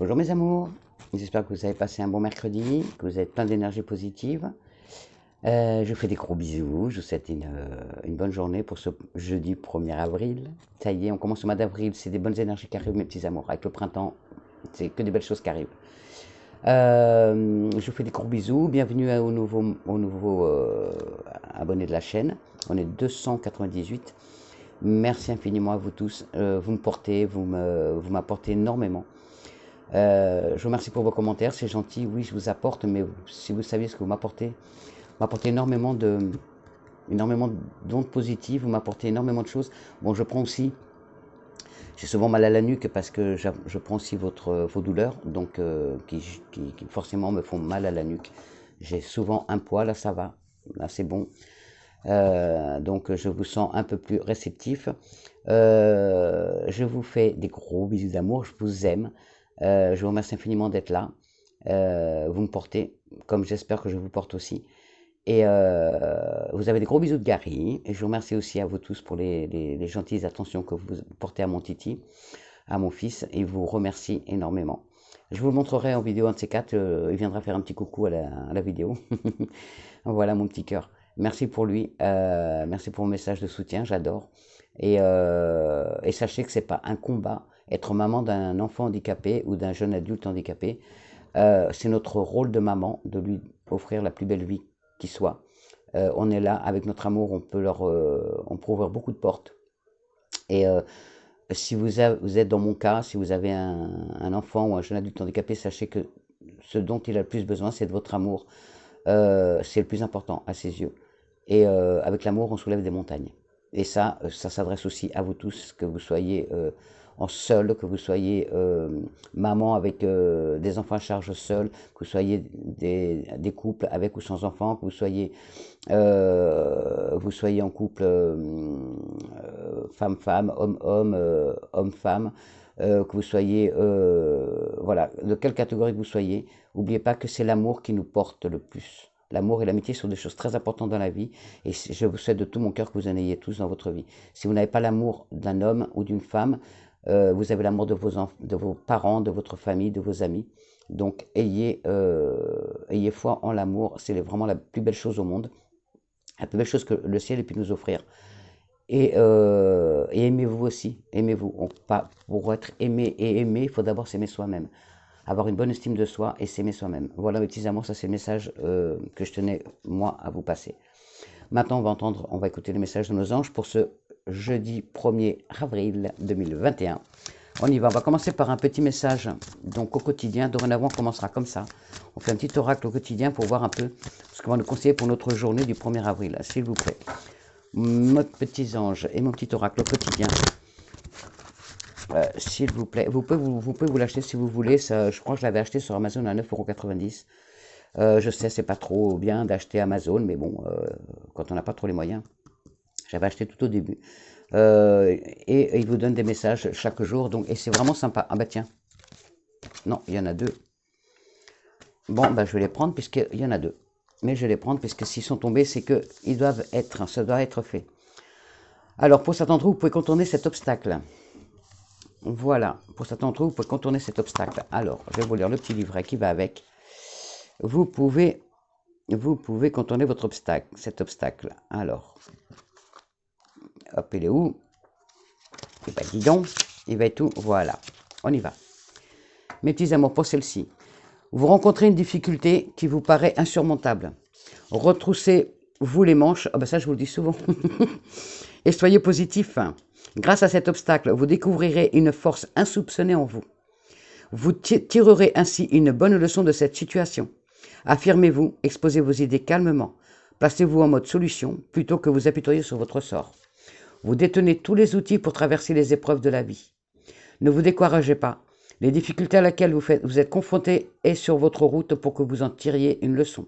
Bonjour mes amours, j'espère que vous avez passé un bon mercredi, que vous êtes plein d'énergie positive. Je vous fais des gros bisous, je vous souhaite une bonne journée pour ce jeudi 1er avril. Ça y est, on commence le mois d'avril, c'est des bonnes énergies qui arrivent mes petits amours. Avec le printemps, c'est que des belles choses qui arrivent. Je vous fais des gros bisous, bienvenue aux nouveaux abonnés de la chaîne. On est 298. Merci infiniment à vous tous, vous me portez, vous m'apportez énormément. Je vous remercie pour vos commentaires, c'est gentil, oui je vous apporte, mais si vous saviez ce que vous m'apportez énormément d'ondes positives, vous m'apportez énormément de choses. Bon, je prends aussi, j'ai souvent mal à la nuque parce que je prends aussi vos douleurs, donc qui forcément me font mal à la nuque. J'ai souvent un poids, là ça va, là c'est bon. Donc je vous sens un peu plus réceptif. Je vous fais des gros bisous d'amour, je vous aime. Je vous remercie infiniment d'être là. Vous me portez, comme j'espère que je vous porte aussi. Et vous avez des gros bisous de Gary. Et je vous remercie aussi à vous tous pour les gentilles attentions que vous portez à mon Titi, à mon fils. Et vous remercie énormément. Je vous le montrerai en vidéo un de ces quatre. Il viendra faire un petit coucou à la vidéo. Voilà mon petit cœur. Merci pour lui. Merci pour mon message de soutien. J'adore. Et sachez que c'est pas un combat. Être maman d'un enfant handicapé ou d'un jeune adulte handicapé, c'est notre rôle de maman de lui offrir la plus belle vie qui soit. On est là, avec notre amour, on peut ouvrir beaucoup de portes. Et si vous êtes dans mon cas, si vous avez un enfant ou un jeune adulte handicapé, sachez que ce dont il a le plus besoin, c'est de votre amour. C'est le plus important à ses yeux. Et avec l'amour, on soulève des montagnes. Et ça s'adresse aussi à vous tous, que vous soyez en seul, que vous soyez maman avec des enfants à charge seul, que vous soyez des couples avec ou sans enfants, que vous soyez en couple femme-femme, homme-homme, homme-femme, que vous soyez, voilà, de quelle catégorie que vous soyez, n'oubliez pas que c'est l'amour qui nous porte le plus. L'amour et l'amitié sont des choses très importantes dans la vie et je vous souhaite de tout mon cœur que vous en ayez tous dans votre vie. Si vous n'avez pas l'amour d'un homme ou d'une femme, vous avez l'amour de vos parents, de votre famille, de vos amis. Donc ayez foi en l'amour, c'est vraiment la plus belle chose au monde, la plus belle chose que le ciel ait pu nous offrir. Et aimez-vous aussi, aimez-vous. Pour être aimé et aimé, il faut d'abord s'aimer soi-même. Avoir une bonne estime de soi et s'aimer soi-même. Voilà mes petits amours, ça c'est le message que je tenais moi à vous passer. Maintenant on va écouter le message de nos anges pour ce jeudi 1er avril 2021. On y va, on va commencer par un petit message donc au quotidien. Dorénavant on commencera comme ça. On fait un petit oracle au quotidien pour voir un peu ce qu'on va nous conseiller pour notre journée du 1er avril, s'il vous plaît. Mes petits anges et mon petit oracle au quotidien. S'il vous plaît, vous pouvez vous l'acheter si vous voulez. Ça, je crois que je l'avais acheté sur Amazon à 9,90 €. Je sais, c'est pas trop bien d'acheter Amazon, mais bon, quand on n'a pas trop les moyens. J'avais acheté tout au début. Et il vous donne des messages chaque jour, donc, et c'est vraiment sympa. Ah bah tiens, non, il y en a deux. Bon, bah je vais les prendre puisqu'il y en a deux. Mais je vais les prendre puisque s'ils sont tombés, c'est qu'ils doivent être, ça doit être fait. Alors, pour certains d'entre vous, vous pouvez contourner cet obstacle. Voilà, pour certains d'entre vous, vous pouvez contourner cet obstacle. Alors, je vais vous lire le petit livret qui va avec. Vous pouvez contourner votre obstacle, cet obstacle. Alors, hop, il est où? Eh ben, dis donc, il va être où? Voilà, on y va. Mes petits amours, pour celle-ci. Vous rencontrez une difficulté qui vous paraît insurmontable. Retroussez-vous les manches. Ah ben ça, je vous le dis souvent. Et soyez positif. Grâce à cet obstacle, vous découvrirez une force insoupçonnée en vous. Vous tirerez ainsi une bonne leçon de cette situation. Affirmez-vous, exposez vos idées calmement. Placez-vous en mode solution plutôt que vous appuyer sur votre sort. Vous détenez tous les outils pour traverser les épreuves de la vie. Ne vous découragez pas. Les difficultés à laquelle vous êtes confrontés est sur votre route pour que vous en tiriez une leçon.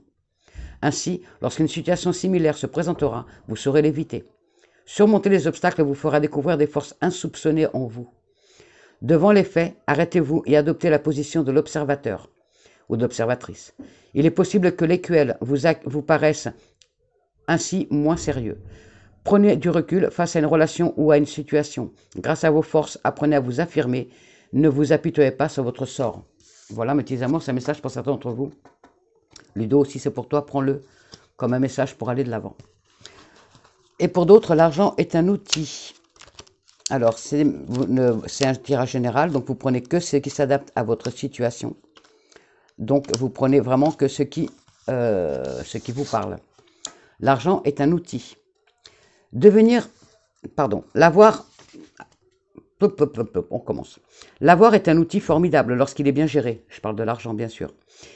Ainsi, lorsqu'une situation similaire se présentera, vous saurez l'éviter. Surmonter les obstacles vous fera découvrir des forces insoupçonnées en vous. Devant les faits, arrêtez-vous et adoptez la position de l'observateur ou d'observatrice. Il est possible que l'écuelle vous paraisse ainsi moins sérieux. Prenez du recul face à une relation ou à une situation. Grâce à vos forces, apprenez à vous affirmer, Ne vous apitoyez pas sur votre sort. Voilà, mes petits amours, c'est un message pour certains d'entre vous. Ludo, aussi c'est pour toi, prends-le comme un message pour aller de l'avant. Et pour d'autres, l'argent est un outil. Alors, c'est un tirage général, donc vous prenez que ce qui s'adapte à votre situation. Donc, vous prenez vraiment que ce qui vous parle. L'argent est un outil. L'avoir, on commence. L'avoir est un outil formidable lorsqu'il est bien géré. Je parle de l'argent, bien sûr.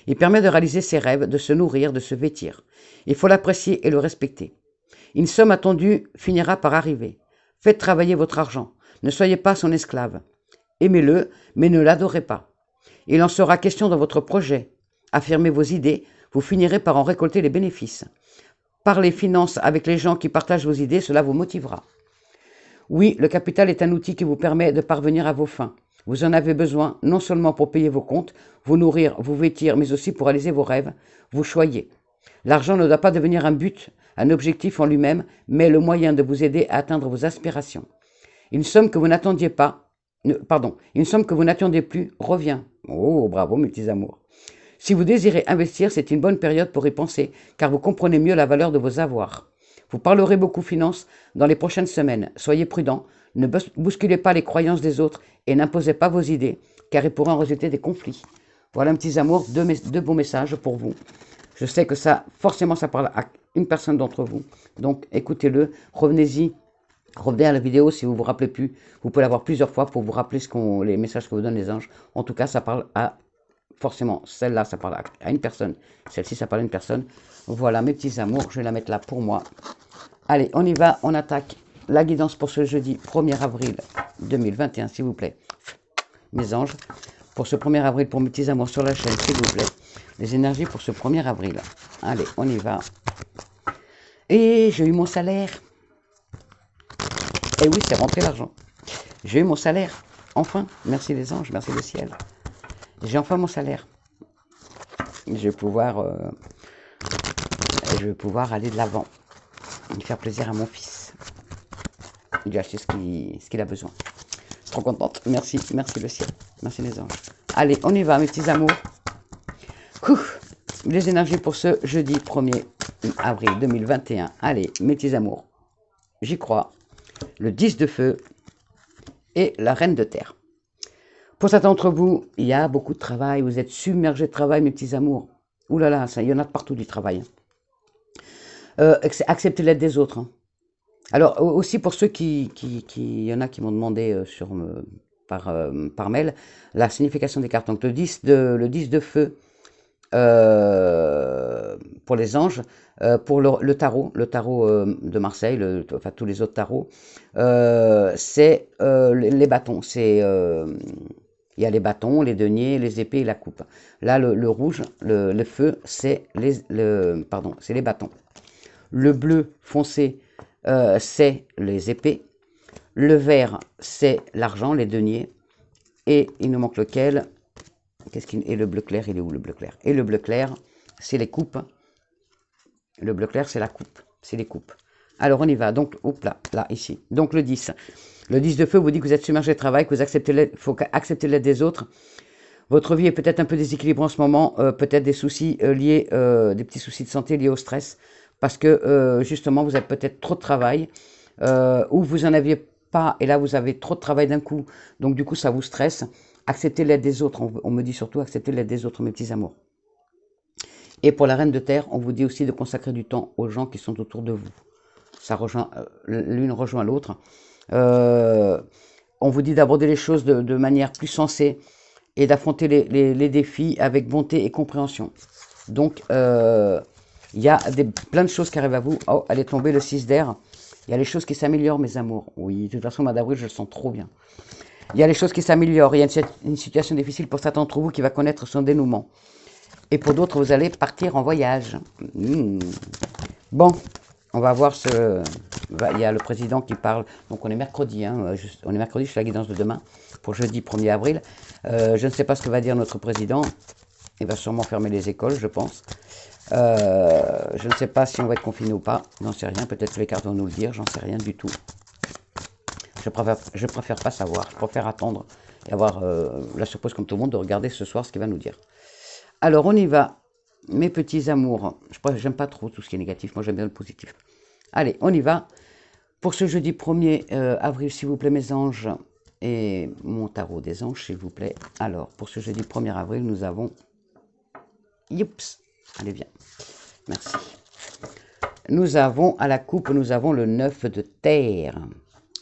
Il permet de réaliser ses rêves, de se nourrir, de se vêtir. Il faut l'apprécier et le respecter. Une somme attendue finira par arriver. Faites travailler votre argent. Ne soyez pas son esclave. Aimez-le, mais ne l'adorez pas. Il en sera question dans votre projet. Affirmez vos idées, vous finirez par en récolter les bénéfices. Parlez finances avec les gens qui partagent vos idées, cela vous motivera. Oui, le capital est un outil qui vous permet de parvenir à vos fins. Vous en avez besoin non seulement pour payer vos comptes, vous nourrir, vous vêtir, mais aussi pour réaliser vos rêves. Vous choyez. L'argent ne doit pas devenir un but, un objectif en lui-même, mais le moyen de vous aider à atteindre vos aspirations. Une somme que vous n'attendiez plus revient. Oh, bravo mes petits amours. Si vous désirez investir, c'est une bonne période pour y penser, car vous comprenez mieux la valeur de vos avoirs. Vous parlerez beaucoup finances dans les prochaines semaines. Soyez prudents, ne bousculez pas les croyances des autres et n'imposez pas vos idées, car il pourrait en résulter des conflits. Voilà, mes petits amours, deux beaux messages pour vous. Je sais que forcément, ça parle à une personne d'entre vous. Donc, écoutez-le, revenez à la vidéo si vous ne vous rappelez plus. Vous pouvez la voir plusieurs fois pour vous rappeler les messages que vous donnent les anges. En tout cas, ça parle à, forcément, celle-là, ça parle à une personne. Celle-ci, ça parle à une personne. Voilà, mes petits amours, je vais la mettre là pour moi. Allez, on y va, on attaque la guidance pour ce jeudi 1er avril 2021, s'il vous plaît. Mes anges, pour ce 1er avril, pour mes petits amours sur la chaîne, s'il vous plaît. Les énergies pour ce 1er avril. Allez, on y va. Et j'ai eu mon salaire. Et oui, c'est rentré l'argent. J'ai eu mon salaire. Enfin, merci les anges, merci le ciel. J'ai enfin mon salaire. Je vais pouvoir aller de l'avant. Et faire plaisir à mon fils. Il lui acheter ce qu'il a besoin. Trop contente. Merci le ciel. Merci les anges. Allez, on y va, mes petits amours. Les énergies pour ce jeudi 1er avril 2021. Allez, mes petits amours. J'y crois. Le 10 de feu et la reine de terre. Pour certains d'entre vous, il y a beaucoup de travail. Vous êtes submergés de travail, mes petits amours. Ouh là là, il y en a de partout du travail. Acceptez l'aide des autres. Hein. Alors, aussi pour ceux il y en a qui m'ont demandé par mail la signification des cartes. Donc, le 10 de feu pour les anges, pour le tarot de Marseille, enfin tous les autres tarots, c'est les bâtons. Il y a les bâtons, les deniers, les épées et la coupe. Là, le rouge, le feu, c'est les bâtons. Le bleu foncé, c'est les épées. Le vert, c'est l'argent, les deniers. Et il nous manque lequel? Et le bleu clair, il est où le bleu clair? Et le bleu clair, c'est les coupes. Le bleu clair, c'est la coupe. C'est les coupes. Alors, on y va. Donc, hop là, ici. Donc, le 10. Le 10 de feu vous dit que vous êtes submergé de travail, que vous acceptez l'aide, il faut accepter l'aide des autres. Votre vie est peut-être un peu déséquilibrée en ce moment, peut-être des soucis liés, des petits soucis de santé liés au stress, parce que justement, vous avez peut-être trop de travail, ou vous n'en aviez pas, et là, vous avez trop de travail d'un coup, donc du coup, ça vous stresse. Acceptez l'aide des autres, on me dit surtout accepter l'aide des autres, mes petits amours. Et pour la reine de terre, on vous dit aussi de consacrer du temps aux gens qui sont autour de vous. Ça rejoint, l'une rejoint l'autre. On vous dit d'aborder les choses de manière plus sensée et d'affronter les défis avec bonté et compréhension. Donc, il y a plein de choses qui arrivent à vous. Oh, elle est tombée, le 6 d'air. Il y a les choses qui s'améliorent, mes amours. Oui, de toute façon, mois d'avril, je le sens trop bien. Il y a les choses qui s'améliorent. Il y a une situation difficile pour certains d'entre vous qui va connaître son dénouement. Et pour d'autres, vous allez partir en voyage. Bon, on va voir il y a le président qui parle. Donc on est mercredi, on est mercredi, je fais la guidance de demain, pour jeudi 1er avril. Je ne sais pas ce que va dire notre président. Il va sûrement fermer les écoles, je pense. Je ne sais pas si on va être confiné ou pas. J'en sais rien, peut-être que les cartes vont nous le dire, j'en sais rien du tout. Je préfère pas savoir, je préfère attendre et avoir la surprise comme tout le monde de regarder ce soir ce qu'il va nous dire. Alors, on y va, mes petits amours. J'aime pas trop tout ce qui est négatif, moi j'aime bien le positif. Allez, on y va. Pour ce jeudi 1er avril, s'il vous plaît, mes anges, et mon tarot des anges, s'il vous plaît. Alors, pour ce jeudi 1er avril, nous avons... Youps, allez, viens. Merci. Nous avons, à la coupe, nous avons le 9 de terre.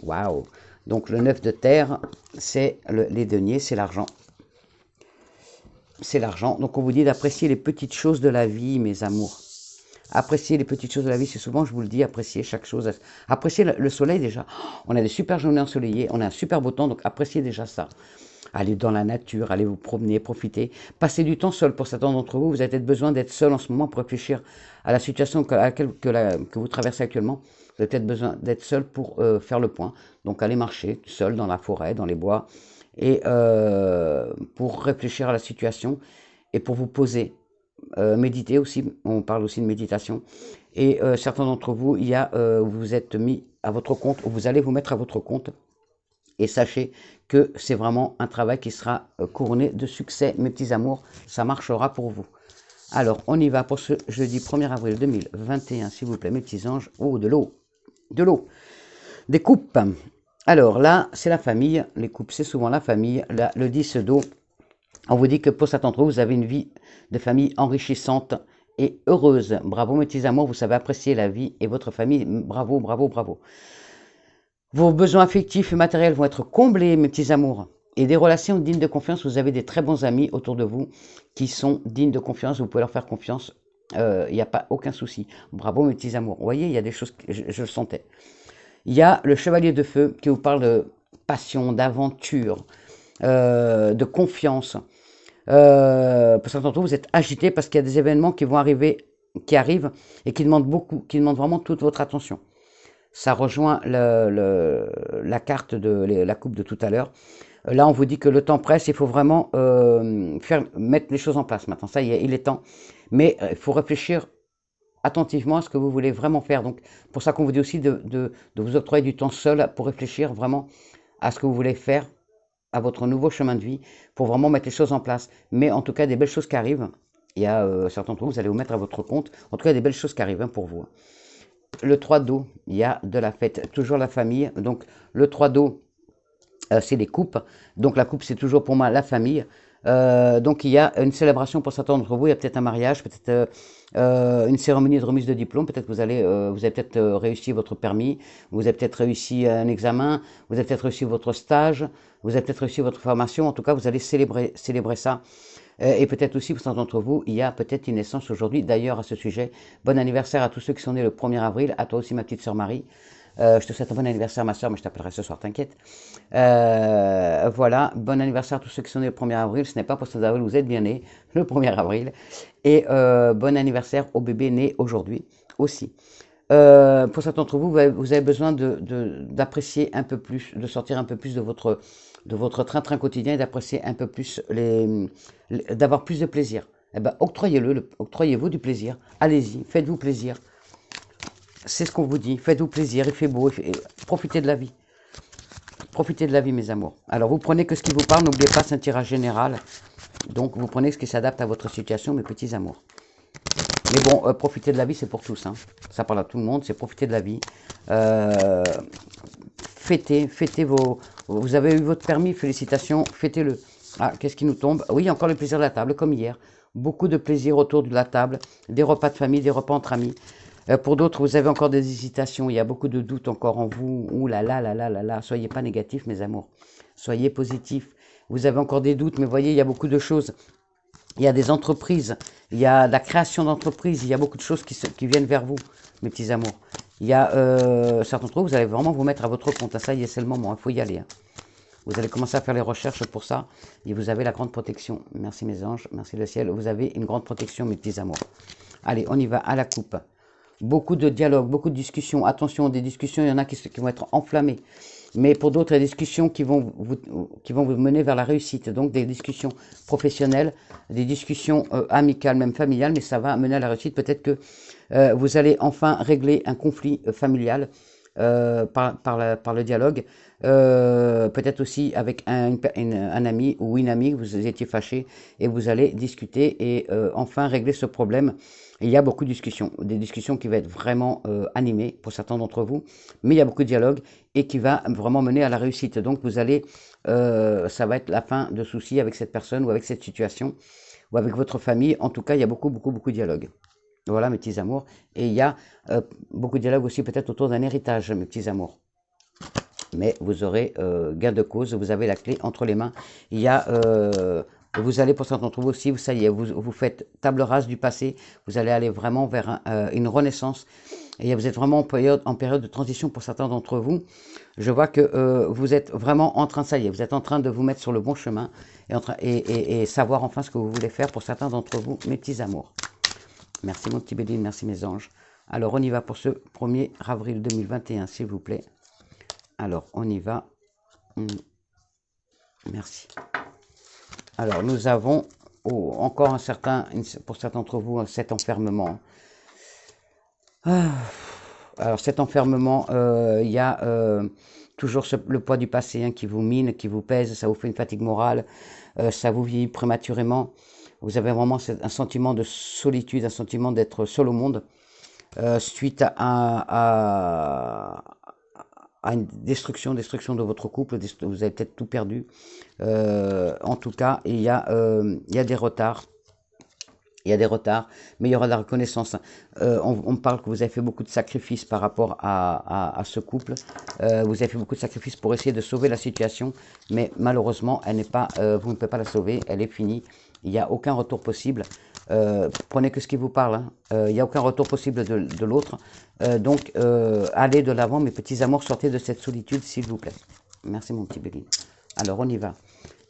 Waouh. Donc, le 9 de terre, c'est les deniers, c'est l'argent. C'est l'argent. Donc, on vous dit d'apprécier les petites choses de la vie, mes amours. Apprécier les petites choses de la vie, c'est souvent, je vous le dis, apprécier chaque chose. Apprécier le soleil déjà. On a des super journées ensoleillées, on a un super beau temps, donc appréciez déjà ça. Allez dans la nature, allez vous promener, profiter. Passez du temps seul pour certains d'entre vous. Vous avez peut-être besoin d'être seul en ce moment pour réfléchir à la situation que vous traversez actuellement. Vous avez peut-être besoin d'être seul pour faire le point. Donc allez marcher seul dans la forêt, dans les bois, et pour réfléchir à la situation et pour vous poser. Méditer aussi, on parle aussi de méditation. Et certains d'entre vous, vous êtes mis à votre compte, ou vous allez vous mettre à votre compte. Et sachez que c'est vraiment un travail qui sera couronné de succès, mes petits amours. Ça marchera pour vous. Alors, on y va pour ce jeudi 1er avril 2021, s'il vous plaît, mes petits anges. Oh, de l'eau. De l'eau. Des coupes. Alors là, c'est la famille. Les coupes, c'est souvent la famille. Là, le 10 d'eau. On vous dit que pour certains d'entre vous, vous avez une vie de famille enrichissante et heureuse. Bravo, mes petits amours, vous savez apprécier la vie et votre famille. Bravo, bravo, bravo. Vos besoins affectifs et matériels vont être comblés, mes petits amours. Et des relations dignes de confiance, vous avez des très bons amis autour de vous qui sont dignes de confiance, vous pouvez leur faire confiance, il n'y a pas aucun souci. Bravo, mes petits amours. Vous voyez, il y a des choses, je le sentais. Il y a le chevalier de feu qui vous parle de passion, d'aventure, de confiance. Pour certains d'entre vous, vous êtes agités parce qu'il y a des événements qui vont arriver, qui arrivent et qui demandent vraiment toute votre attention. Ça rejoint la carte de la coupe de tout à l'heure. Là, on vous dit que le temps presse, il faut vraiment mettre les choses en place maintenant. Ça y est, il est temps. Mais il faut réfléchir attentivement à ce que vous voulez vraiment faire. Donc, pour ça qu'on vous dit aussi de vous octroyer du temps seul pour réfléchir vraiment à ce que vous voulez faire, à votre nouveau chemin de vie, pour vraiment mettre les choses en place. Mais en tout cas, des belles choses qui arrivent. Il y a certains d'entre vous, vous allez vous mettre à votre compte. En tout cas, des belles choses qui arrivent pour vous. Le 3 d'eau, il y a de la fête, toujours la famille. Donc, le 3 d'eau, c'est les coupes. Donc, la coupe, c'est toujours pour moi la famille. Donc, il y a une célébration pour certains d'entre vous. Il y a peut-être un mariage, peut-être une cérémonie de remise de diplôme. Peut-être que vous avez peut-être réussi votre permis. Vous avez peut-être réussi un examen. Vous avez peut-être réussi votre stage. Vous avez peut-être réussi votre formation. En tout cas, vous allez célébrer ça. Et peut-être aussi, pour certains d'entre vous, il y a peut-être une naissance aujourd'hui. D'ailleurs, à ce sujet, bon anniversaire à tous ceux qui sont nés le 1er avril. À toi aussi, ma petite sœur Marie. Je te souhaite un bon anniversaire, ma sœur, mais je t'appellerai ce soir, t'inquiète. Voilà, bon anniversaire à tous ceux qui sont nés le 1er avril. Ce n'est pas pour cet avril, vous êtes bien nés le 1er avril. Et bon anniversaire au bébé né aujourd'hui aussi. Pour certains d'entre vous, vous avez besoin d'apprécier un peu plus, de sortir un peu plus de votre train-train quotidien et d'apprécier un peu plus, d'avoir plus de plaisir. Eh ben, octroyez-vous du plaisir. Allez-y, faites-vous plaisir. C'est ce qu'on vous dit, faites-vous plaisir, il fait beau, profitez de la vie. Profitez de la vie, mes amours. Alors, vous prenez que ce qui vous parle, n'oubliez pas, c'est un tirage général. Donc, vous prenez ce qui s'adapte à votre situation, mes petits amours. Mais bon, profiter de la vie, c'est pour tous. Hein. Ça parle à tout le monde, c'est profiter de la vie. Fêtez vos... Vous avez eu votre permis, félicitations, fêtez-le. Ah, qu'est-ce qui nous tombe? Oui, encore le plaisir de la table, comme hier. Beaucoup de plaisir autour de la table, des repas de famille, des repas entre amis. Pour d'autres, vous avez encore des hésitations, il y a beaucoup de doutes encore en vous. Ouh là là là là là là, soyez pas négatifs, mes amours. Soyez positifs. Vous avez encore des doutes, mais voyez, il y a beaucoup de choses. Il y a des entreprises, il y a la création d'entreprises, il y a beaucoup de choses qui viennent vers vous, mes petits amours. Il y a certains d'entre vous, vous allez vraiment vous mettre à votre compte. Ça y est, c'est le moment, il faut y aller. Hein. Vous allez commencer à faire les recherches pour ça. Et vous avez la grande protection. Merci mes anges, merci le ciel. Vous avez une grande protection, mes petits amours. Allez, on y va à la coupe. Beaucoup de dialogues, beaucoup de discussions. Attention, des discussions, il y en a qui vont être enflammées. Mais pour d'autres, il y a des discussions qui vont vous mener vers la réussite. Donc des discussions professionnelles, des discussions amicales, même familiales, mais ça va mener à la réussite. Peut-être que vous allez enfin régler un conflit familial par le dialogue. peut-être aussi avec un ami ou une amie, vous étiez fâché et vous allez discuter et enfin régler ce problème. Il y a beaucoup de discussions, des discussions qui vont être vraiment animées pour certains d'entre vous, mais il y a beaucoup de dialogue et qui va vraiment mener à la réussite. Donc vous allez, ça va être la fin de soucis avec cette personne ou avec cette situation ou avec votre famille. En tout cas, il y a beaucoup de dialogue. Voilà mes petits amours. Et il y a beaucoup de dialogue aussi peut-être autour d'un héritage, mes petits amours. Mais vous aurez gain de cause, vous avez la clé entre les mains. Il y a, vous allez pour certains d'entre vous aussi, ça y est, vous faites table rase du passé, vous allez aller vraiment vers une renaissance. Et vous êtes vraiment en période de transition pour certains d'entre vous. Je vois que vous êtes vraiment en train, ça y est, vous êtes en train de vous mettre sur le bon chemin et savoir enfin ce que vous voulez faire pour certains d'entre vous, mes petits amours. Merci mon petit Béline, merci mes anges. Alors on y va pour ce 1er avril 2021, s'il vous plaît. Alors on y va. Merci. Alors nous avons encore pour certains d'entre vous, cet enfermement. Alors cet enfermement, il y a toujours le poids du passé qui vous mine, qui vous pèse, ça vous fait une fatigue morale, ça vous vieillit prématurément. Vous avez vraiment un sentiment de solitude, un sentiment d'être seul au monde, suite à une destruction de votre couple. Vous avez peut-être tout perdu. En tout cas, il y a des retards. Il y a des retards, mais il y aura de la reconnaissance. On parle que vous avez fait beaucoup de sacrifices par rapport à ce couple. Vous avez fait beaucoup de sacrifices pour essayer de sauver la situation, mais malheureusement, elle n'est pas, vous ne pouvez pas la sauver, elle est finie. Il n'y a aucun retour possible. Prenez que ce qui vous parle. Il n'y a aucun retour possible de l'autre. Donc, allez de l'avant, mes petits amours, sortez de cette solitude, s'il vous plaît. Merci, mon petit Béline. Alors, on y va.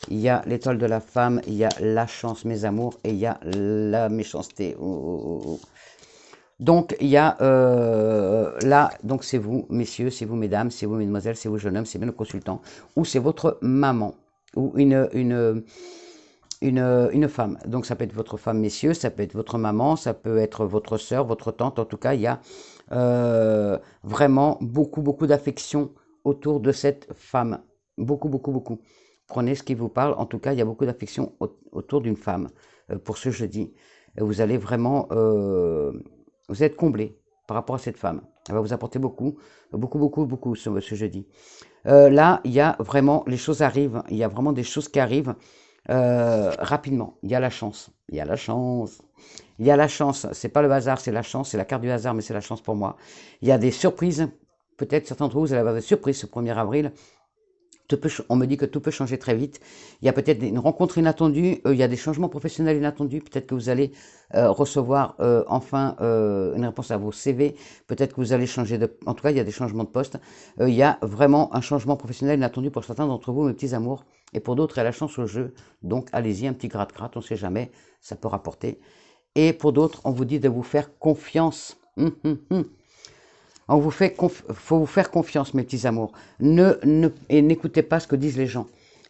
Il y a l'étoile de la femme, il y a la chance, mes amours, et il y a la méchanceté. Donc, il y a là, donc c'est vous, messieurs, c'est vous, mesdames, c'est vous, mesdemoiselles, c'est vous, jeunes hommes, c'est bien le consultant, ou c'est votre maman, ou une femme. Donc, ça peut être votre femme, messieurs, ça peut être votre maman, ça peut être votre soeur, votre tante. En tout cas, il y a vraiment beaucoup d'affection autour de cette femme. Beaucoup. Prenez ce qui vous parle. En tout cas, il y a beaucoup d'affection autour d'une femme pour ce jeudi. Vous allez vraiment, vous êtes comblé par rapport à cette femme. Elle va vous apporter beaucoup ce jeudi. Là, il y a vraiment, les choses arrivent. Il y a vraiment des choses qui arrivent rapidement. Il y a la chance. Il y a la chance. C'est pas le hasard, c'est la chance. C'est la carte du hasard, mais c'est la chance pour moi. Il y a des surprises. Peut-être certains d'entre vous, vous allez avoir des surprises ce 1er avril. On me dit que tout peut changer très vite. Il y a peut-être une rencontre inattendue, il y a des changements professionnels inattendus. Peut-être que vous allez recevoir enfin une réponse à vos CV. Peut-être que vous allez changer En tout cas, il y a des changements de poste. Il y a vraiment un changement professionnel inattendu pour certains d'entre vous, mes petits amours. Et pour d'autres, il y a la chance au jeu. Donc, allez-y, un petit gratte-gratte, on ne sait jamais, ça peut rapporter. Et pour d'autres, on vous dit de vous faire confiance. Faut vous faire confiance, mes petits amours. Et n'écoutez pas ce que disent les gens.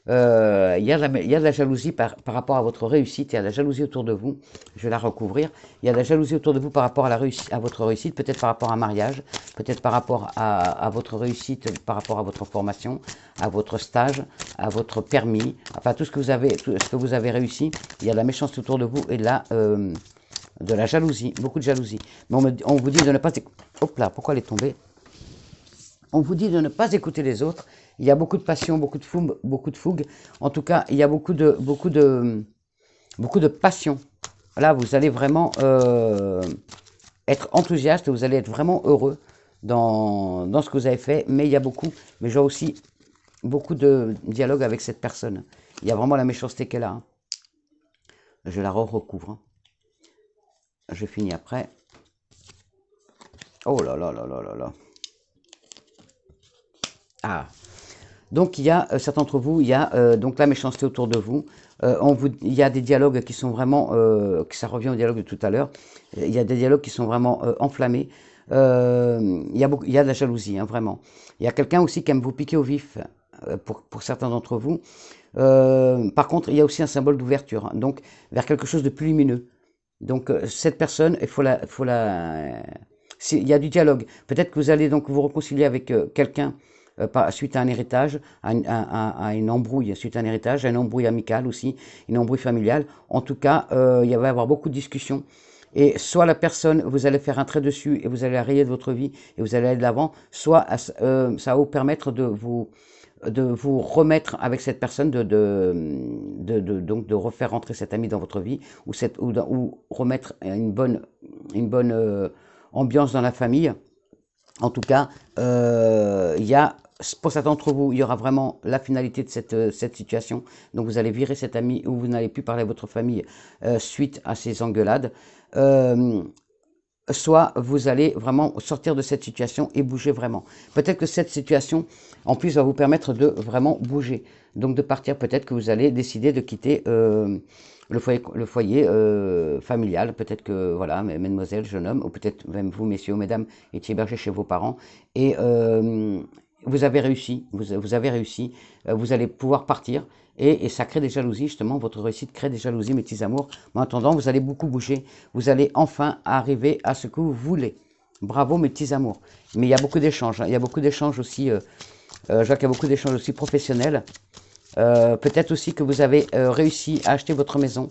Il y a de la jalousie par rapport à votre réussite. Il y a de la jalousie autour de vous. Je vais la recouvrir. Il y a de la jalousie autour de vous par rapport à votre réussite, peut-être par rapport à un mariage, peut-être par rapport à votre réussite, par rapport à votre formation, à votre stage, à votre permis. Enfin, tout ce que vous avez réussi. Il y a de la méchanceté autour de vous et de la jalousie, beaucoup de jalousie. Mais on vous dit de ne pas... Hop là, pourquoi elle est tombée? On vous dit de ne pas écouter les autres. Il y a beaucoup de passion, beaucoup de fougue. En tout cas, il y a beaucoup de passion. Là, vous allez vraiment être enthousiaste, vous allez être vraiment heureux dans ce que vous avez fait. Mais il y a mais je vois aussi beaucoup de dialogue avec cette personne. Il y a vraiment la méchanceté qu'elle a. Je la recouvre. Je finis après. Oh là là là là là là. Ah. Donc il y a, certains d'entre vous, il y a donc la méchanceté autour de vous. Il y a des dialogues qui sont vraiment, ça revient au dialogue de tout à l'heure. Il y a des dialogues qui sont vraiment enflammés. Il y a de la jalousie, vraiment. Il y a quelqu'un aussi qui aime vous piquer au vif, pour certains d'entre vous. Par contre, il y a aussi un symbole d'ouverture, donc vers quelque chose de plus lumineux. Donc cette personne, il y a du dialogue. Peut-être que vous allez donc vous réconcilier avec quelqu'un suite à un héritage, à une embrouille, suite à un héritage, à une embrouille amicale aussi, une embrouille familiale. En tout cas, il va y avoir beaucoup de discussions. Et soit la personne, vous allez faire un trait dessus et vous allez la rayer de votre vie et vous allez aller de l'avant, soit ça va vous permettre de vous remettre avec cette personne, donc de refaire rentrer cet ami dans votre vie ou remettre une bonne ambiance dans la famille. En tout cas, pour certains d'entre vous, il y aura vraiment la finalité de cette situation. Donc vous allez virer cet ami ou vous n'allez plus parler à votre famille suite à ces engueulades. Soit vous allez vraiment sortir de cette situation et bouger vraiment. Peut-être que cette situation, en plus, va vous permettre de vraiment bouger. Donc de partir, peut-être que vous allez décider de quitter le foyer familial. Peut-être que, voilà, mesdemoiselles, jeune homme, ou peut-être même vous, messieurs ou mesdames, étiez hébergés chez vos parents. Et vous avez réussi, vous avez réussi, vous allez pouvoir partir. Et ça crée des jalousies, justement, votre réussite crée des jalousies, mes petits amours. Mais en attendant, vous allez beaucoup bouger, vous allez enfin arriver à ce que vous voulez. Bravo, mes petits amours. Mais il y a beaucoup d'échanges, hein. Il y a beaucoup d'échanges aussi, je vois qu'il y a beaucoup d'échanges aussi professionnels. Peut-être aussi que vous avez réussi à acheter votre maison,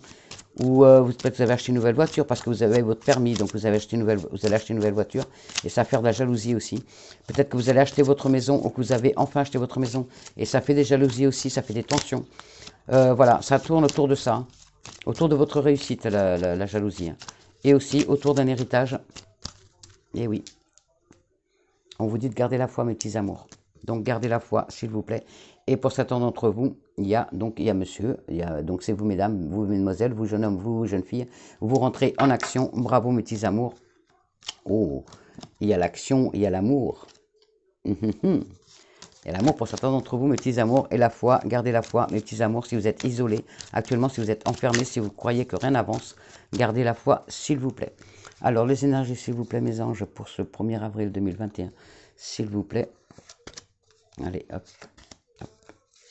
ou peut-être vous avez acheté une nouvelle voiture parce que vous avez votre permis, donc vous allez acheter une nouvelle voiture, et ça va faire de la jalousie aussi. Peut-être que vous allez acheter votre maison, ou que vous avez enfin acheté votre maison, et ça fait des jalousies aussi, ça fait des tensions. Voilà, ça tourne autour de ça, autour de votre réussite, la jalousie, hein. Et aussi autour d'un héritage. Et oui, on vous dit de garder la foi, mes petits amours. Donc gardez la foi, s'il vous plaît. Et pour certains d'entre vous, il y a monsieur, donc c'est vous mesdames, vous mesdemoiselles, vous jeunes hommes, vous jeunes filles, vous rentrez en action. Bravo, mes petits amours. Oh, il y a l'action, il y a l'amour. Il y a l'amour pour certains d'entre vous, mes petits amours, et la foi. Gardez la foi, mes petits amours. Si vous êtes isolés actuellement, si vous êtes enfermés, si vous croyez que rien n'avance, gardez la foi, s'il vous plaît. Alors, les énergies, s'il vous plaît, mes anges, pour ce 1er avril 2021, s'il vous plaît. Allez, hop, hop,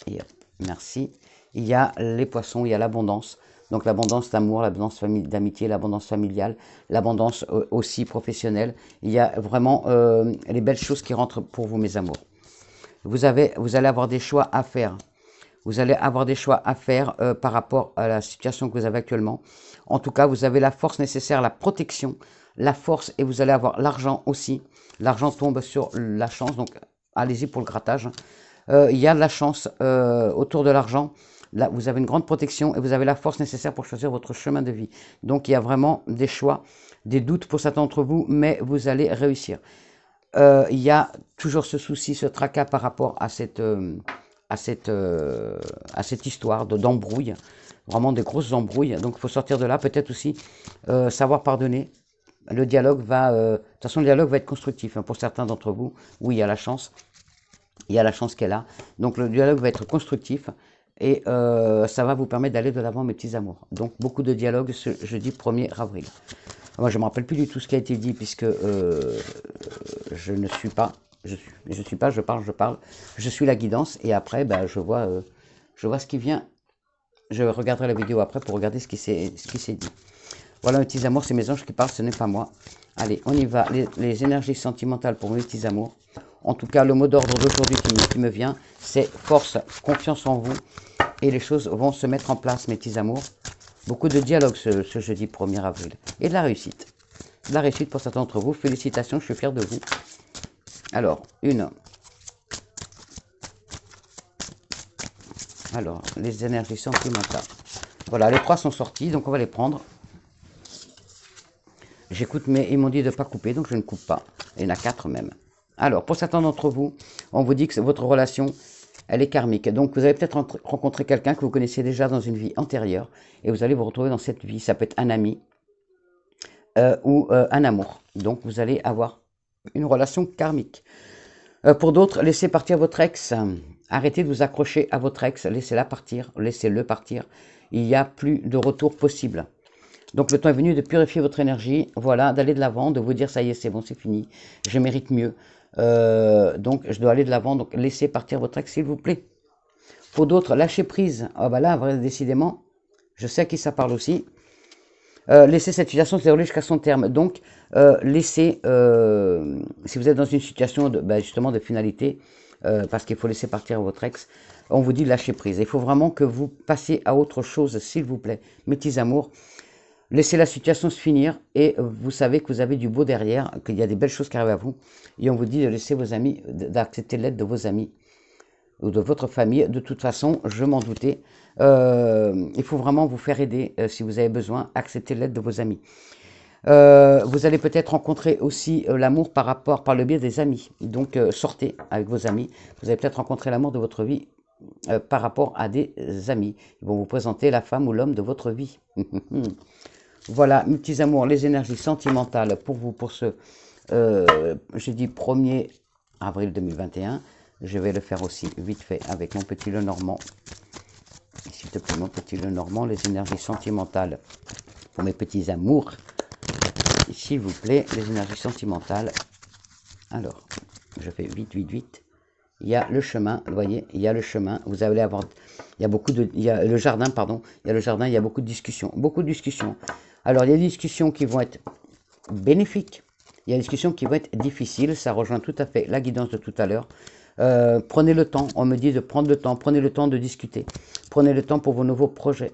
et hop, merci. Il y a les poissons, il y a l'abondance. Donc l'abondance d'amour, l'abondance d'amitié, l'abondance familiale, l'abondance aussi professionnelle. Il y a vraiment les belles choses qui rentrent pour vous, mes amours. Vous allez avoir des choix à faire. Vous allez avoir des choix à faire par rapport à la situation que vous avez actuellement. En tout cas, vous avez la force nécessaire, la protection, la force, et vous allez avoir l'argent aussi. L'argent tombe sur la chance, donc allez-y pour le grattage. Il y a de la chance autour de l'argent. Là, vous avez une grande protection et vous avez la force nécessaire pour choisir votre chemin de vie. Donc, il y a vraiment des choix, des doutes pour certains d'entre vous, mais vous allez réussir. Il y a toujours ce souci, ce tracas par rapport à cette histoire d'embrouille, vraiment des grosses embrouilles. Donc, il faut sortir de là. Peut-être aussi savoir pardonner. Le dialogue va, de toute façon, le dialogue va être constructif, hein, pour certains d'entre vous. Oui, il y a la chance. Il y a la chance qu'elle a. Donc, le dialogue va être constructif. Et ça va vous permettre d'aller de l'avant, mes petits amours. Donc, beaucoup de dialogue ce jeudi 1er avril. Moi, je ne me rappelle plus du tout ce qui a été dit, puisque je ne suis pas, je parle. Je suis la guidance, et après, bah, je vois ce qui vient. Je regarderai la vidéo après pour regarder ce qui s'est dit. Voilà, mes petits amours, c'est mes anges qui parlent, ce n'est pas moi. Allez, on y va. Les énergies sentimentales pour mes petits amours. En tout cas, le mot d'ordre d'aujourd'hui qui me vient, c'est force, confiance en vous. Et les choses vont se mettre en place, mes petits amours. Beaucoup de dialogue ce jeudi 1er avril. Et de la réussite. De la réussite pour certains d'entre vous. Félicitations, je suis fier de vous. Alors, Alors, les énergies sentimentales. Voilà, les 3 sont sortis, donc on va les prendre. J'écoute, mais ils m'ont dit de ne pas couper, donc je ne coupe pas. Il y en a 4 même. Alors, pour certains d'entre vous, on vous dit que votre relation, elle est karmique. Donc, vous allez peut-être rencontrer quelqu'un que vous connaissiez déjà dans une vie antérieure, et vous allez vous retrouver dans cette vie. Ça peut être un ami ou un amour. Donc, vous allez avoir une relation karmique. Pour d'autres, laissez partir votre ex. Arrêtez de vous accrocher à votre ex. Laissez-la partir. Laissez-le partir. Il n'y a plus de retour possible. Donc, le temps est venu de purifier votre énergie. Voilà, d'aller de l'avant, de vous dire, ça y est, c'est bon, c'est fini. Je mérite mieux. Donc, je dois aller de l'avant. Donc, laissez partir votre ex, s'il vous plaît. Pour d'autres, lâchez prise. Ah bah là, décidément, je sais à qui ça parle aussi. Laissez cette situation se dérouler jusqu'à son terme. Donc, laissez, si vous êtes dans une situation justement de finalité, parce qu'il faut laisser partir votre ex. On vous dit lâcher prise. Il faut vraiment que vous passiez à autre chose, s'il vous plaît. Mes petits amours, laissez la situation se finir et vous savez que vous avez du beau derrière, qu'il y a des belles choses qui arrivent à vous. Et on vous dit de laisser vos amis, d'accepter l'aide de vos amis ou de votre famille. De toute façon, je m'en doutais. Il faut vraiment vous faire aider si vous avez besoin. Accepter l'aide de vos amis. Vous allez peut-être rencontrer aussi l'amour par le biais des amis. Donc sortez avec vos amis. Vous allez peut-être rencontrer l'amour de votre vie par rapport à des amis. Ils vont vous présenter la femme ou l'homme de votre vie. Voilà, mes petits amours, les énergies sentimentales pour vous, pour ce jeudi 1er avril 2021. Je vais le faire aussi vite fait avec mon petit Lenormand. S'il te plaît, mon petit Lenormand, les énergies sentimentales pour mes petits amours. S'il vous plaît, les énergies sentimentales. Alors, je fais vite, vite, vite. Il y a le chemin, vous voyez, il y a le chemin. Vous allez avoir, il y a beaucoup de, il y a le jardin, pardon. Il y a le jardin, il y a beaucoup de discussions. Beaucoup de discussions. Alors, il y a des discussions qui vont être bénéfiques. Il y a des discussions qui vont être difficiles. Ça rejoint tout à fait la guidance de tout à l'heure. Prenez le temps, on me dit de prendre le temps. Prenez le temps de discuter. Prenez le temps pour vos nouveaux projets.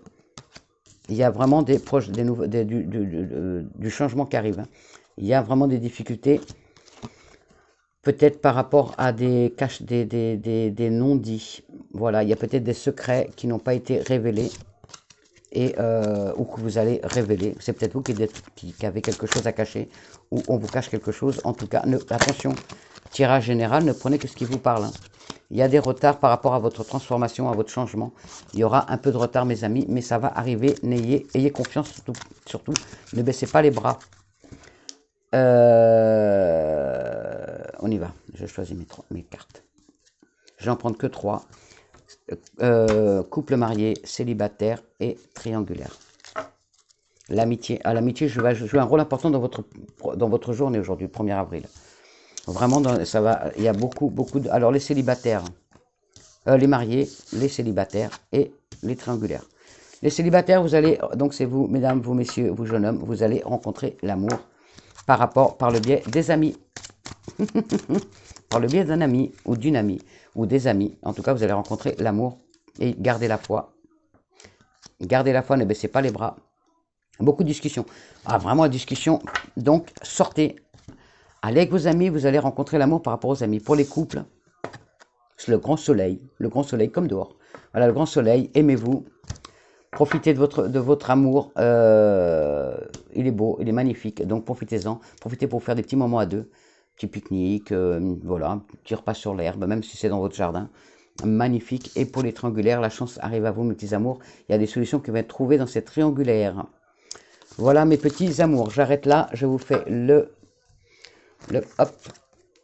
Il y a vraiment des projets, du changement qui arrive. Hein. Il y a vraiment des difficultés, peut-être par rapport à des non-dits. Voilà, il y a peut-être des secrets qui n'ont pas été révélés et ou que vous allez révéler. C'est peut-être vous qui avez quelque chose à cacher ou on vous cache quelque chose. En tout cas, attention, tirage général, ne prenez que ce qui vous parle. Hein. Il y a des retards par rapport à votre transformation, à votre changement. Il y aura un peu de retard, mes amis, mais ça va arriver. Ayez confiance, surtout. Ne baissez pas les bras. On y va. Je choisis mes cartes. Je vais en prendre que 3. Couple marié, célibataire et triangulaire. L'amitié. À l'amitié, je vais jouer un rôle important dans votre journée aujourd'hui, 1er avril. Vraiment, ça va. Il y a beaucoup de. Alors, les célibataires, les mariés, les célibataires et les triangulaires. Les célibataires, vous allez. Donc, c'est vous, mesdames, vous, messieurs, vous, jeunes hommes, vous allez rencontrer l'amour par le biais des amis. Par le biais d'un ami ou d'une amie ou des amis. En tout cas, vous allez rencontrer l'amour et gardez la foi. Gardez la foi, ne baissez pas les bras. Beaucoup de discussions. Ah, vraiment, la discussion. Donc, sortez. Allez avec vos amis, vous allez rencontrer l'amour par rapport aux amis. Pour les couples, c'est le grand soleil comme dehors. Voilà, le grand soleil, aimez-vous, profitez de votre amour, il est beau, il est magnifique, donc profitez-en, profitez pour faire des petits moments à deux, petit pique-nique, voilà, petit repas sur l'herbe, même si c'est dans votre jardin, magnifique. Et pour les triangulaires, la chance arrive à vous, mes petits amours, il y a des solutions qui vont être trouvées dans ces triangulaires. Voilà mes petits amours, j'arrête là, je vous fais le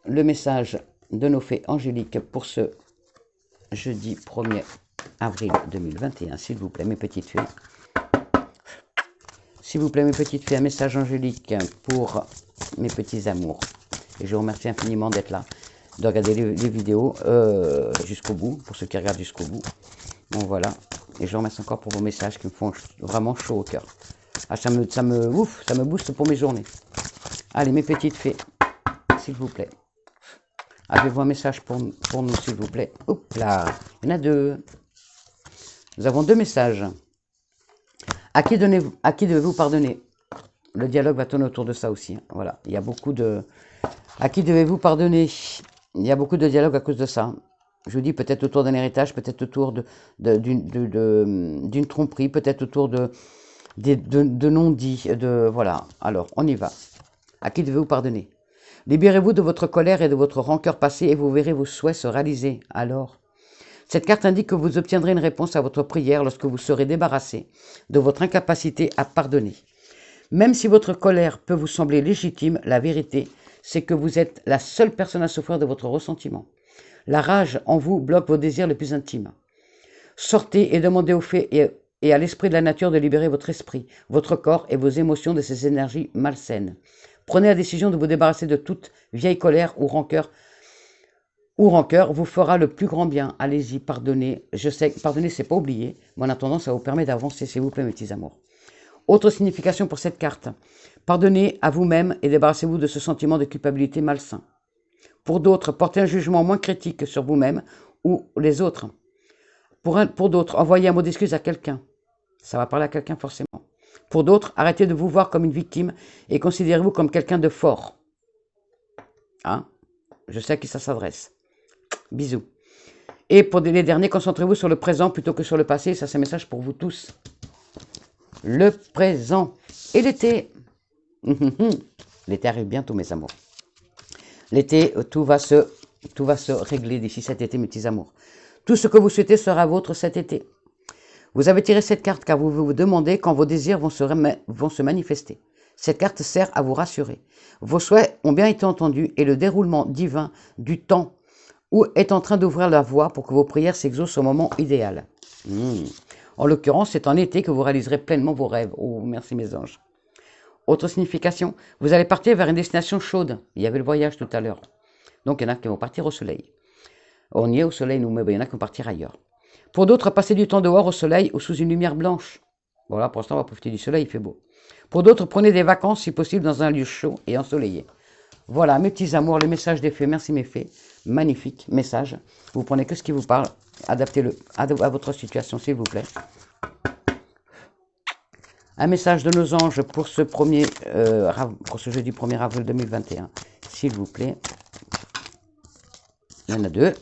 message de nos fées angéliques pour ce jeudi 1er avril 2021, s'il vous plaît, mes petites fées. S'il vous plaît, mes petites fées, un message angélique pour mes petits amours. Et je vous remercie infiniment d'être là, de regarder les vidéos jusqu'au bout, pour ceux qui regardent jusqu'au bout. Bon, voilà. Et je vous remercie encore pour vos messages qui me font vraiment chaud au cœur. Ah, ça me booste pour mes journées. Allez, mes petites fées. S'il vous plaît. Avez-vous un message pour nous, s'il vous plaît? Hop là, il y en a 2. Nous avons 2 messages. À qui devez-vous pardonner? Le dialogue va tourner autour de ça aussi. Hein. Voilà, il y a beaucoup de... À qui devez-vous pardonner? Il y a beaucoup de dialogue à cause de ça. Je vous dis peut-être autour d'un héritage, peut-être autour d'une tromperie, peut-être autour de non-dits. Voilà, alors on y va. À qui devez-vous pardonner? Libérez-vous de votre colère et de votre rancœur passée et vous verrez vos souhaits se réaliser. Alors, cette carte indique que vous obtiendrez une réponse à votre prière lorsque vous serez débarrassé de votre incapacité à pardonner. Même si votre colère peut vous sembler légitime, la vérité, c'est que vous êtes la seule personne à souffrir de votre ressentiment. La rage en vous bloque vos désirs les plus intimes. Sortez et demandez aux fées et à l'esprit de la nature de libérer votre esprit, votre corps et vos émotions de ces énergies malsaines. Prenez la décision de vous débarrasser de toute vieille colère ou rancœur vous fera le plus grand bien. Allez-y, pardonnez. Je sais, pardonner, c'est pas oublier, mais en attendant, ça vous permet d'avancer, s'il vous plaît, mes petits amours. Autre signification pour cette carte. Pardonnez à vous-même et débarrassez-vous de ce sentiment de culpabilité malsain. Pour d'autres, portez un jugement moins critique sur vous-même ou les autres. Pour d'autres, envoyez un mot d'excuse à quelqu'un. Ça va parler à quelqu'un forcément. Pour d'autres, arrêtez de vous voir comme une victime et considérez-vous comme quelqu'un de fort. Hein? Je sais à qui ça s'adresse. Bisous. Et pour les derniers, concentrez-vous sur le présent plutôt que sur le passé. Ça, c'est un message pour vous tous. Le présent et l'été. L'été arrive bientôt, mes amours. L'été, tout va se régler d'ici cet été, mes petits amours. Tout ce que vous souhaitez sera vôtre cet été. Vous avez tiré cette carte car vous vous demandez quand vos désirs vont se manifester. Cette carte sert à vous rassurer. Vos souhaits ont bien été entendus et le déroulement divin du temps est en train d'ouvrir la voie pour que vos prières s'exaucent au moment idéal. En l'occurrence, c'est en été que vous réaliserez pleinement vos rêves. Oh, merci mes anges. Autre signification, vous allez partir vers une destination chaude. Il y avait le voyage tout à l'heure. Donc, il y en a qui vont partir au soleil. On y est au soleil, nous, mais il y en a qui vont partir ailleurs. Pour d'autres, passer du temps dehors au soleil ou sous une lumière blanche. Voilà, pour l'instant, on va profiter du soleil, il fait beau. Pour d'autres, prenez des vacances, si possible, dans un lieu chaud et ensoleillé. Voilà, mes petits amours, le message des fées. Merci, mes fées. Magnifique message. Vous prenez que ce qui vous parle. Adaptez-le à votre situation, s'il vous plaît. Un message de nos anges pour ce jeudi 1er avril 2021. S'il vous plaît. Il y en a deux.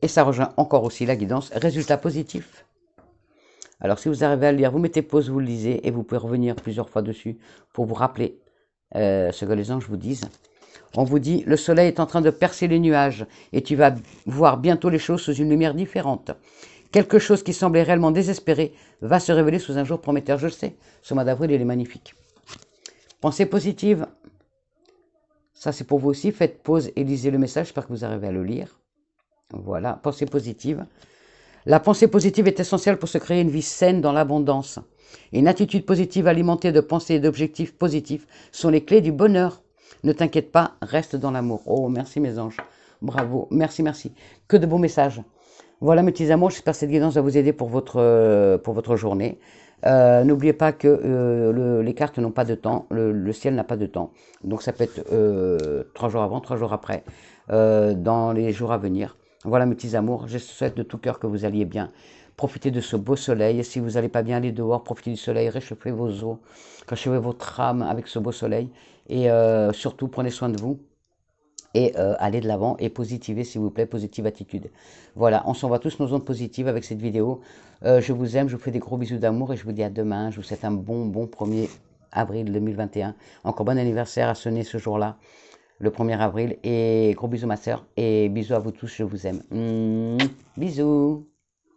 Et ça rejoint encore aussi la guidance. Résultat positif. Alors, si vous arrivez à le lire, vous mettez pause, vous le lisez et vous pouvez revenir plusieurs fois dessus pour vous rappeler ce que les anges vous disent. On vous dit, le soleil est en train de percer les nuages et tu vas voir bientôt les choses sous une lumière différente. Quelque chose qui semblait réellement désespéré va se révéler sous un jour prometteur. Je le sais, ce mois d'avril, il est magnifique. Pensée positive. Ça, c'est pour vous aussi. Faites pause et lisez le message. J'espère que vous arrivez à le lire. Voilà, pensée positive. La pensée positive est essentielle pour se créer une vie saine dans l'abondance. Une attitude positive alimentée de pensées et d'objectifs positifs sont les clés du bonheur. Ne t'inquiète pas, reste dans l'amour. Oh, merci mes anges. Bravo, merci, merci. Que de beaux messages. Voilà mes petits amours, j'espère que cette guidance va vous aider pour votre journée. N'oubliez pas que les cartes n'ont pas de temps, le ciel n'a pas de temps. Donc ça peut être 3 jours avant, 3 jours après, dans les jours à venir. Voilà mes petits amours, je souhaite de tout cœur que vous alliez bien. Profitez de ce beau soleil. Si vous n'allez pas bien, allez dehors, profitez du soleil, réchauffez vos os, réchauffez votre âme avec ce beau soleil. Et surtout, prenez soin de vous. Et allez de l'avant et positivez, s'il vous plaît, positive attitude. Voilà, on s'envoie tous nos ondes positives avec cette vidéo. Je vous aime, je vous fais des gros bisous d'amour et je vous dis à demain. Je vous souhaite un bon 1er avril 2021. Encore bon anniversaire à sonner ce jour-là, le 1er avril. Et gros bisous ma soeur et bisous à vous tous, je vous aime. Bisous.